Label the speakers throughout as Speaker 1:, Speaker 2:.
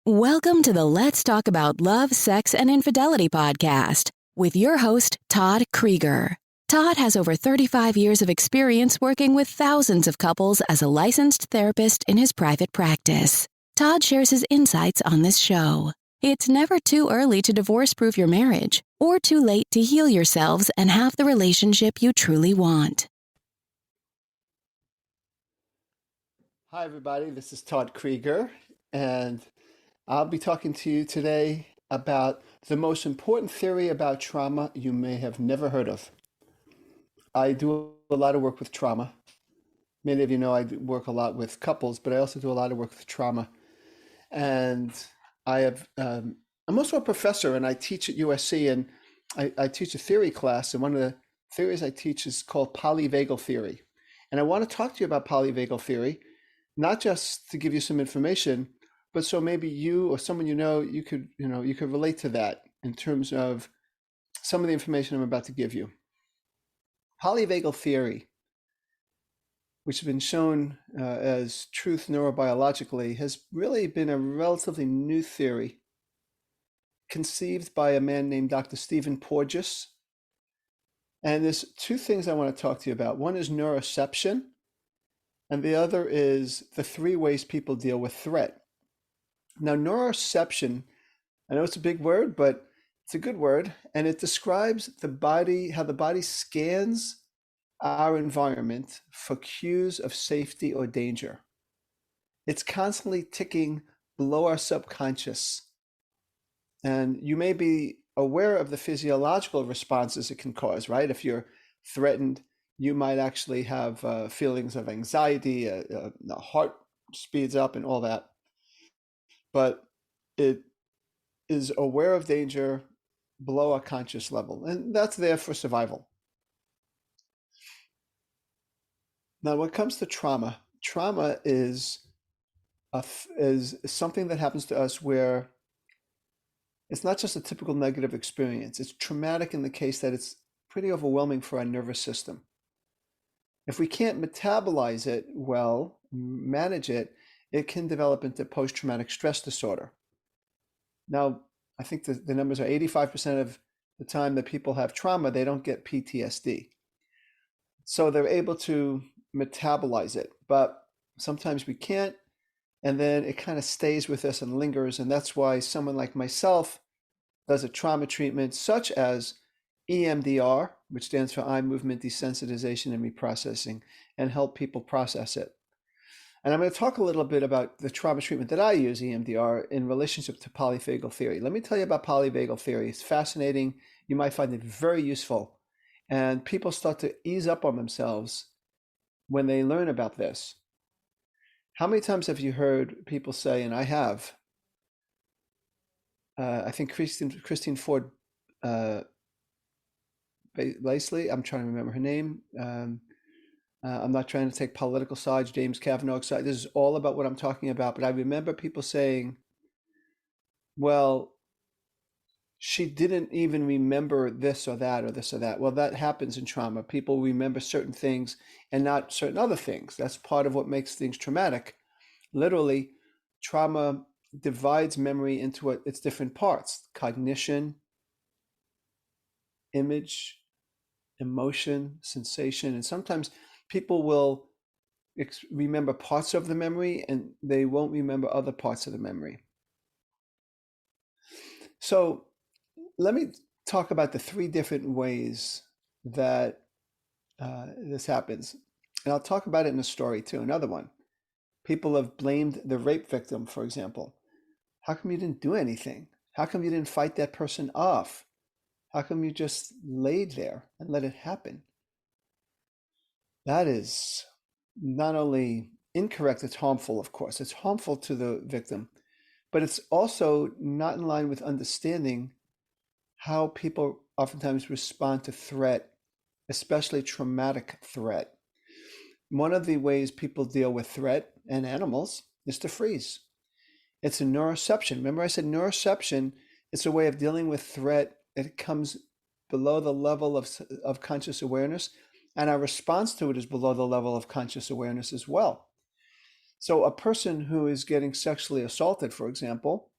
Speaker 1: Welcome to the Let's Talk About Love, Sex, and Infidelity podcast with your host, Todd Creager. Todd has over 35 years of experience working with thousands of couples as a licensed therapist in his private practice. Todd shares his insights on this show. It's never too early to divorce-proof your marriage or too late to heal yourselves and have the relationship you truly want.
Speaker 2: Hi, everybody. This is Todd Creager, and I'll be talking to you today about the most important theory about trauma you may have never heard of. I do a lot of work with trauma. Many of you know I work a lot with couples, but I also do a lot of work with trauma. And I'm also a professor, and I teach at USC, and I teach a theory class, and one of the theories I teach is called polyvagal theory. And I want to talk to you about polyvagal theory, not just to give you some information, but so maybe you or someone you could relate to that in terms of some of the information I'm about to give you. Polyvagal theory, which has been shown as truth neurobiologically, has really been a relatively new theory conceived by a man named Dr. Stephen Porges. And there's two things I want to talk to you about. One is neuroception, and the other is the three ways people deal with threat. Now, neuroception, I know it's a big word, but it's a good word, and it describes the body, how the body scans our environment for cues of safety or danger. It's constantly ticking below our subconscious, and you may be aware of the physiological responses it can cause, right? If you're threatened, you might actually have feelings of anxiety, the heart speeds up and all that. But it is aware of danger below a conscious level, and that's there for survival. Now, when it comes to trauma is something that happens to us where it's not just a typical negative experience. It's traumatic in the case that it's pretty overwhelming for our nervous system. If we can't metabolize it well, manage it, it can develop into post-traumatic stress disorder. Now, I think the numbers are 85% of the time that people have trauma, they don't get PTSD. So they're able to metabolize it, but sometimes we can't, and then it kind of stays with us and lingers, and that's why someone like myself does a trauma treatment such as EMDR, which stands for eye movement desensitization and reprocessing, and help people process it. And I'm going to talk a little bit about the trauma treatment that I use, EMDR, in relationship to polyvagal theory. Let me tell you about polyvagal theory. It's fascinating. You might find it very useful. And people start to ease up on themselves when they learn about this. How many times have you heard people say, and I have, I think Christine Ford Lacey, I'm trying to remember her name. I'm not trying to take political sides, James Kavanaugh's side. This is all about what I'm talking about. But I remember people saying, well, she didn't even remember this or that or this or that. Well, that happens in trauma. People remember certain things and not certain other things. That's part of what makes things traumatic. Literally, trauma divides memory into its different parts: cognition, image, emotion, sensation, and sometimes people will remember parts of the memory and they won't remember other parts of the memory. So let me talk about the three different ways that this happens. And I'll talk about it in a story too, another one. People have blamed the rape victim, for example. How come you didn't do anything? How come you didn't fight that person off? How come you just laid there and let it happen? That is not only incorrect, it's harmful, of course. It's harmful to the victim, but it's also not in line with understanding how people oftentimes respond to threat, especially traumatic threat. One of the ways people deal with threat and animals is to freeze. It's a neuroception. Remember I said neuroception, it's a way of dealing with threat. It comes below the level of conscious awareness, and our response to it is below the level of conscious awareness as well. So a person who is getting sexually assaulted, for example,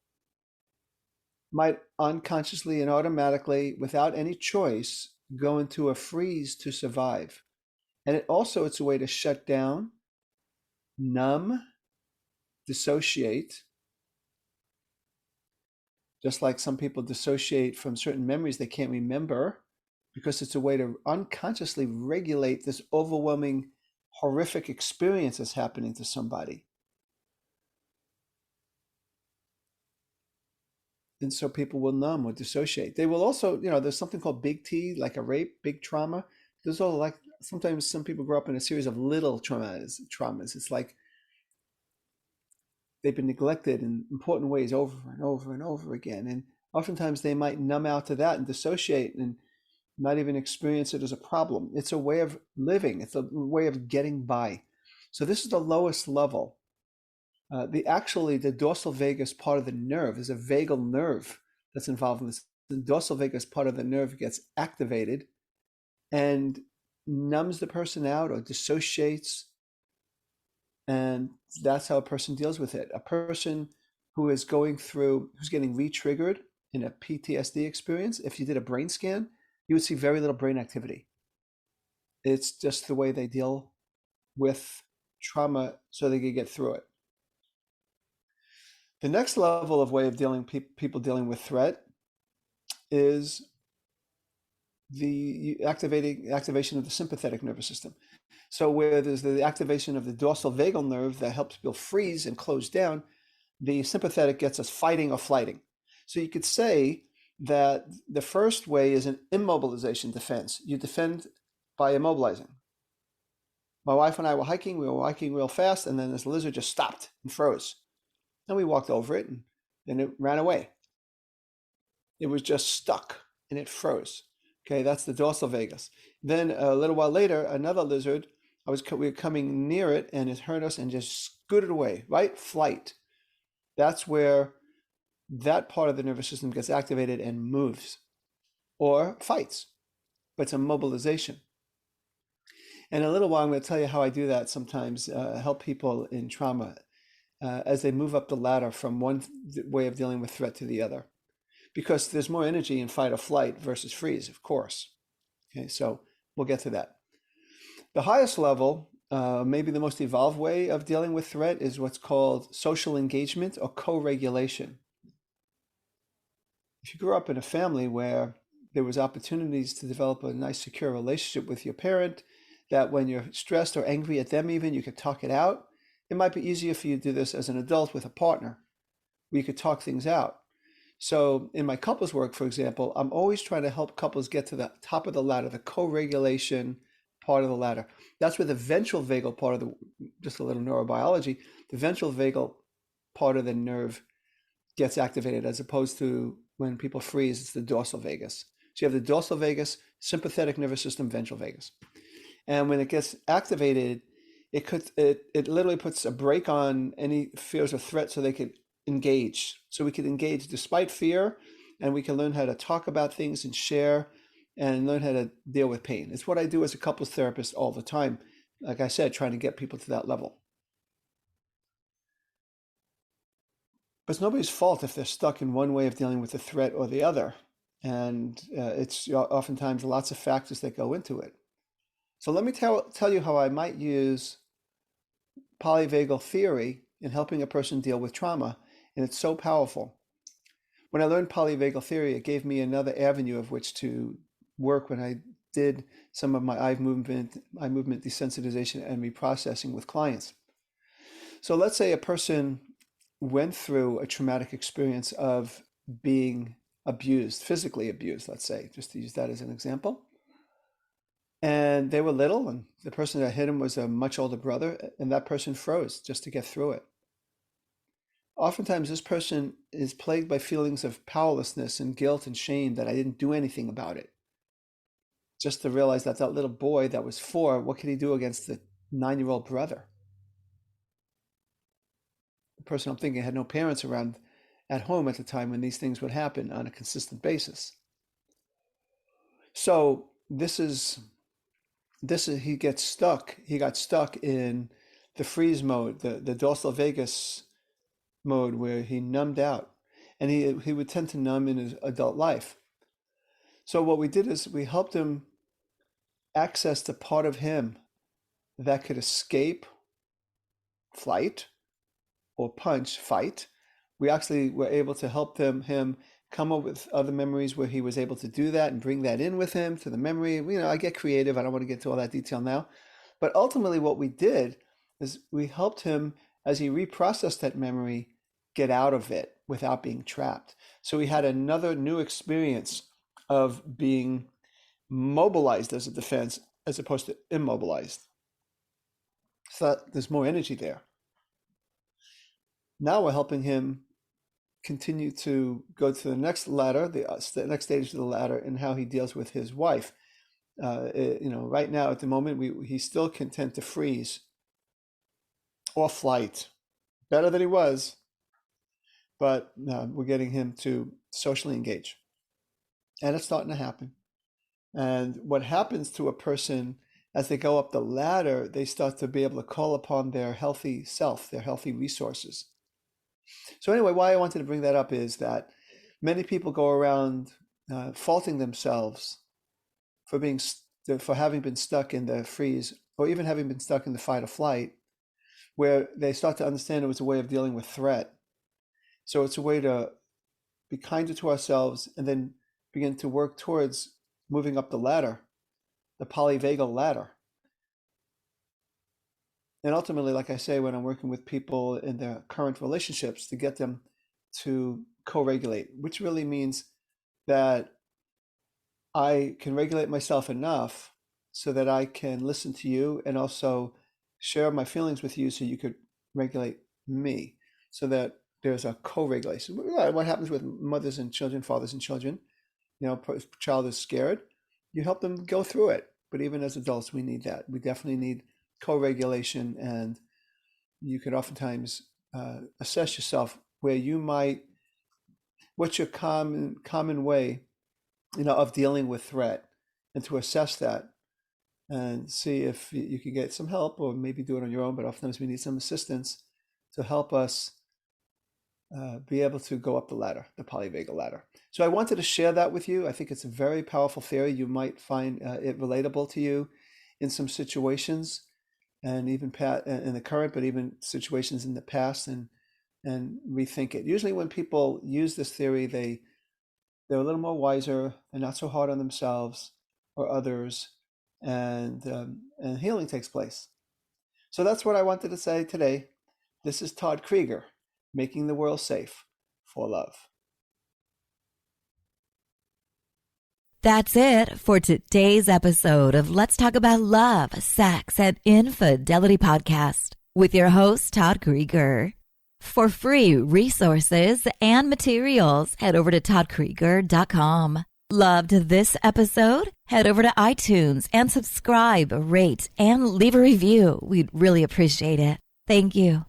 Speaker 2: might unconsciously and automatically, without any choice, go into a freeze to survive. And it's a way to shut down, numb, dissociate, just like some people dissociate from certain memories they can't remember, because it's a way to unconsciously regulate this overwhelming, horrific experience that's happening to somebody. And so people will numb or dissociate. They will also, there's something called big T, like a rape, big trauma. There's all like, sometimes some people grow up in a series of little traumas. It's like they've been neglected in important ways over and over and over again. And oftentimes they might numb out to that and dissociate and not even experience it as a problem. It's a way of living. It's a way of getting by. So this is the lowest level. The dorsal vagus part of the nerve is a vagal nerve that's involved in this. The dorsal vagus part of the nerve gets activated and numbs the person out or dissociates. And that's how a person deals with it. A person who is who's getting re-triggered in a PTSD experience, if you did a brain scan, you would see very little brain activity. It's just the way they deal with trauma so they can get through it. The next level of way of people dealing with threat is the activation of the sympathetic nervous system. So where there's the activation of the dorsal vagal nerve that helps people freeze and close down, the sympathetic gets us fighting or flighting. So you could say that the first way is an immobilization defense. You defend by immobilizing. My wife and I were hiking. We were hiking real fast, and then this lizard just stopped and froze. And we walked over it, and then it ran away. It was just stuck, and it froze. Okay, that's the dorsal vagus. Then a little while later, another lizard, we were coming near it, and it heard us and just scooted away, right? Flight. That's where that part of the nervous system gets activated and moves, or fights, but it's a mobilization. And in a little while, I'm going to tell you how I do that sometimes, help people in trauma as they move up the ladder from one way of dealing with threat to the other. Because there's more energy in fight or flight versus freeze, of course. Okay, so we'll get to that. The highest level, maybe the most evolved way of dealing with threat, is what's called social engagement or co-regulation. If you grew up in a family where there was opportunities to develop a nice, secure relationship with your parent, that when you're stressed or angry at them even, you could talk it out, it might be easier for you to do this as an adult with a partner, where you could talk things out. So in my couples work, for example, I'm always trying to help couples get to the top of the ladder, the co-regulation part of the ladder. That's where the ventral vagal part of just a little neurobiology, the ventral vagal part of the nerve gets activated, as opposed to when people freeze, it's the dorsal vagus. So you have the dorsal vagus, sympathetic nervous system, ventral vagus. And when it gets activated, it literally puts a brake on any fears or threats so they could engage. So we could engage despite fear, and we can learn how to talk about things and share and learn how to deal with pain. It's what I do as a couples therapist all the time. Like I said, trying to get people to that level. But it's nobody's fault if they're stuck in one way of dealing with the threat or the other. And it's oftentimes lots of factors that go into it. So let me tell you how I might use polyvagal theory in helping a person deal with trauma. And it's so powerful. When I learned polyvagal theory, it gave me another avenue of which to work when I did some of my eye movement desensitization and reprocessing with clients. So let's say a person went through a traumatic experience of being abused, physically abused, let's say, just to use that as an example. And they were little, and the person that hit him was a much older brother, and that person froze just to get through it. Oftentimes, this person is plagued by feelings of powerlessness and guilt and shame that I didn't do anything about it. Just to realize that that little boy that was 4, what could he do against the 9-year-old brother? The person I'm thinking had no parents around at home at the time when these things would happen on a consistent basis. So he got stuck in the freeze mode, the dorsal vagus mode, where he numbed out. and he would tend to numb in his adult life. So what we did is we helped him access the part of him that could escape flight or punch, fight. We actually were able to help him come up with other memories where he was able to do that and bring that in with him to the memory. You know, I get creative. I don't want to get into all that detail now. But ultimately what we did is we helped him, as he reprocessed that memory, get out of it without being trapped. So he had another new experience of being mobilized as a defense as opposed to immobilized. So there's more energy there. Now we're helping him continue to go to the next ladder, the next stage of the ladder, and how he deals with his wife. Right now at the moment, he's still content to freeze or flight, better than he was, but we're getting him to socially engage, and it's starting to happen. And what happens to a person as they go up the ladder, they start to be able to call upon their healthy self, their healthy resources. So anyway, why I wanted to bring that up is that many people go around faulting themselves for having been stuck in the freeze, or even having been stuck in the fight or flight, where they start to understand it was a way of dealing with threat. So it's a way to be kinder to ourselves and then begin to work towards moving up the ladder, the polyvagal ladder. And ultimately, like I say, when I'm working with people in their current relationships, to get them to co-regulate, which really means that I can regulate myself enough so that I can listen to you and also share my feelings with you so you could regulate me, so that there's a co-regulation. What happens with mothers and children, fathers and children? You know, a child is scared, you help them go through it. But even as adults, we need that. We definitely need co-regulation, and you can oftentimes assess yourself where you might, what's your common way, of dealing with threat, and to assess that and see if you can get some help, or maybe do it on your own. But oftentimes we need some assistance to help us be able to go up the ladder, the polyvagal ladder. So I wanted to share that with you. I think it's a very powerful theory. You might find it relatable to you in some situations, and even in the current, but even situations in the past, and rethink it. Usually when people use this theory, they're a little more wiser and not so hard on themselves or others, and healing takes place. So that's what I wanted to say today. This is Todd Creager, making the world safe for love.
Speaker 3: That's it for today's episode of Let's Talk About Love, Sex, and Infidelity Podcast with your host, Todd Creager. For free resources and materials, head over to toddcreager.com. Loved this episode? Head over to iTunes and subscribe, rate, and leave a review. We'd really appreciate it. Thank you.